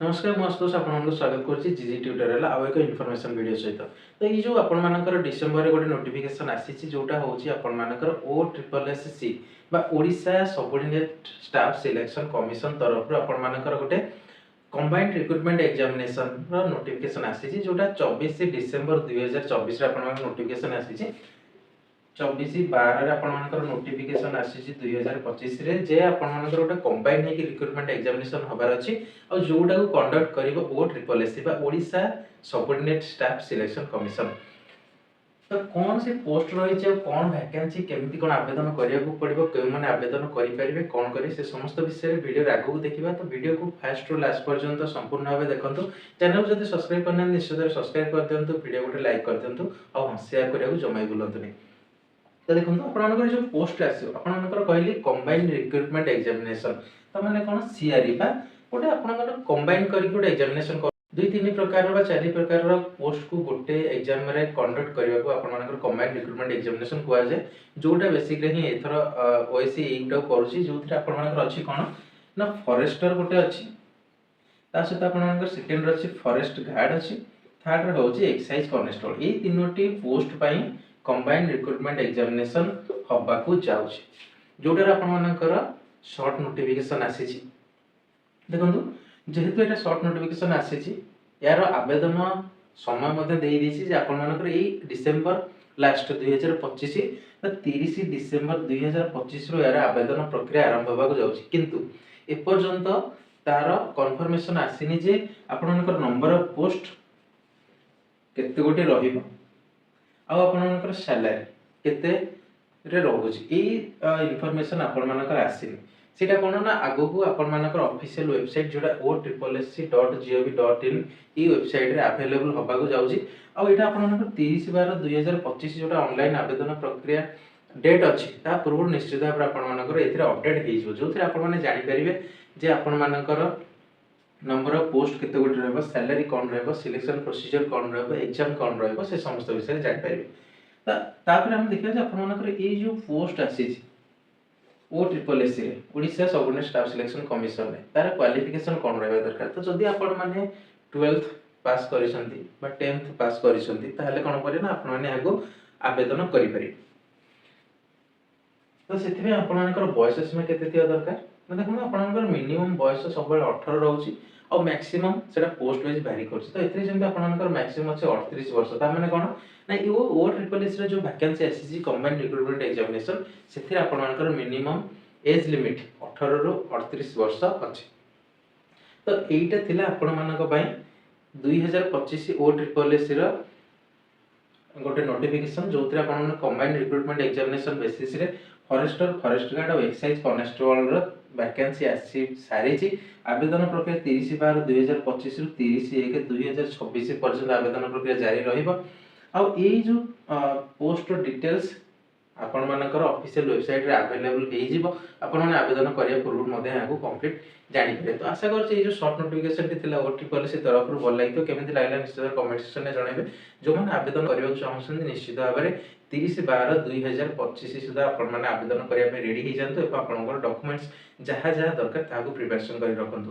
नमस्कार ମୁଁ ଆଶୁତୋଷ ଆପଣଙ୍କୁ ସ୍ୱାଗତ କରୁଛି ଜିଜି ଟ୍ୟୁଟୋରିଆଲ ଆଉ ଏକ ଇନଫର୍ମେସନ ଭିडिଓ ସହିତ। ତ ଏଇ ଯୋଉ ଆପଣମାନଙ୍କର ଡିସେମ୍ବରରେ ଗୋଟେ ନୋଟିଫିକେସନ ଆସିଛି ଯୋଉଟା ହଉଛି ଆପଣମାନଙ୍କର OSSC ବା Odisha subordinate staff selection commission ତରଫରୁ ଆପଣମାନଙ୍କର ଗୋଟେ କମ୍ବାଇନ୍ଡ ରିକ୍ରୁଟମେଣ୍ଟ ଏକ୍ସାମିନେସନ ର ନୋଟିଫିକେସନ ଆସିଛି ଯୋଉଟା 24 ଡିସେମ୍ବର 2024 ରେ ଆପଣଙ୍କର ନୋଟିଫିକେସନ ଆସିଛି। 24/12 ରେ ଆପଣମାନଙ୍କର ନୋଟିଫିकेशन आसीची 2025 रे जे आपनମାନଙ୍କର ଗୋଟେ कंबाइंड ହେଇକି रिक्रूटमेंट एग्जामिनेशन हबार अछि और जोटा को कंडक्ट करिवो OSSC बा Odisha subordinate staff selection commission. तो कौन से पोस्ट रही छै कौन वैकेंसी केमिति कोन आवेदन करिया को पड़िबो के माने आवेदन करि परिबे कोन करि से समस्त विषय वीडियो आगु देखिबा। तो वीडियो को फर्स्ट टू लास्ट पर्यंत संपूर्ण भाबे देखंतु। चैनल को जदि सब्सक्राइब करना निश्चित सब्सक्राइब कर दियंतु, वीडियो को लाइक कर दियंतु और शेयर करिया को जमाई बुलंतु। तो देखो आपनकर जो पोस्ट आसो आपनकर कहली कंबाइंड रिक्रूटमेंट एग्जामिनेशन तो माने कोन सीआरई बा गोटे आपनकर कंबाइन करी गोटे एग्जामिनेशन कर दुई तीन प्रकार बा चारि प्रकार रो पोस्ट को गोटे एग्जाम रे कंडक्ट करबा को आपनकर कंबाइंड रिक्रूटमेंट एग्जामिनेशन कुआ जाय जोटा बेसिकली ही एथर ओएससी एटा करूची जोथि आपनकर अछि कोन ना फॉरेस्टर गोटे अछि ता सहित आपनकर सेकंड अछि फॉरेस्ट गार्ड अछि थर्ड रे होची एक्साइज कॉन्स्टेबल ए तीनोटी पोस्ट पई कंबाइंड रिक्रूटमेंट एग्जामिनेशन हबा को जाउची जोडर आपन मानकर शॉर्ट नोटिफिकेशन आसीची। देखंतु जेहेतु एटा शॉर्ट नोटिफिकेशन आसीची यार आवेदन समय मध्ये देई दिसी जे आपन मानकर ए डिसेंबर लास्ट 2025 त 30 डिसेंबर 2025 रो यार आवेदन प्रक्रिया आरंभ होबा को जाउची किंतु ए पर्यंत तार कन्फर्मेशन आसीनी जे आपन मानकर नंबर ऑफ पोस्ट केते गोटे रहिबो आ आपनकर सैलरी केते रे रहउची ए इन्फॉर्मेशन आपन मानकर आसीनी सेटा कोन ना आगो को आपन मानकर ऑफिशियल वेबसाइट जोडा OSSC.gov.in ई वेबसाइट रे अवेलेबल होबा को जाउची आ एटा आपन मानकर 30/12/2025 जोडा ऑनलाइन आवेदन प्रक्रिया डेट अछि ता पूर्व निश्चित भाबरे आपन मानकर एथिरे अपडेट हेइजो जोथिरे आपन माने जानि परिबे जे आपन मानकर नंबर ऑफ पोस्ट केते गोटे रहबो सैलरी कोन रहबो सिलेक्शन प्रोसीजर कोन रहबो एग्जाम कोन रहबो से समस्त विषय जानि परिबे। तापर हम देखिया जे आपन मानकर ए जो पोस्ट आसीची OSSC रे Odisha subordinate staff selection commission रे तार क्वालिफिकेशन कोन रहबा दरकार। तो जदि आपन माने 12th पास करिसंती बा 10th पास करिसंती ताहले कोन करियो ना आपन माने आगो आवेदन करि परिबे। तो सेथि में आपन मानकर बयस सीमा केते थिया दरकार ना देखो आपनकर मिनिमम बयस सब 18 रहउची और मैक्सिमम सेटा पोस्ट वाइज वेरी करछि। तो एथरे जेंते आपनकर मैक्सिमम अछि 38 वर्ष ता माने कोन ना यो OSSC रे जो वैकेंसी आसीची कंबाइंड रिक्रूटमेंट एग्जामिनेशन सेथि आपनकर मिनिमम एज लिमिट 18 रो 38 वर्ष अछि। तो एइटा थिला आपन मानक पई 2025 OSSC रो गोटे नोटिफिकेशन जोथि आपन कंबाइंड रिक्रूटमेंट एग्जामिनेशन बेसिस रे फॉरेस्टर फॉरेस्ट गार्ड और एक्साइज कॉन्स्टेबल रो वैकेंसी आसी सारीची। आवेदन प्रक्रिया 30/12/2025 रु 30/1/2026 पर्यंत आवेदन प्रक्रिया जारी रहिबो आ एई जो पोस्ट डिटेल्स आपण मानकर ऑफिशियल वेबसाइट रे अवेलेबल हेइ जिवो आपण माने आवेदन करिया पूर्व मध्ये याको कंप्लीट जानि पे। तो आशा करछि ए जो शॉर्ट नोटिफिकेशन टी थिला OSSC तरफ रु भल लागितो केमिति लागला निश्चित कमेंट सेक्शन रे जणाइबे। जो माने आवेदन करिया चाहछन निश्चित भाबरे 30/12/2025 सुधा आपण माने आवेदन करिया पे रेडी हे जानतो एपा आपनकर डॉक्यूमेंट्स जहा जहा दरकार ताको प्रिपरेशन करि रखंतु।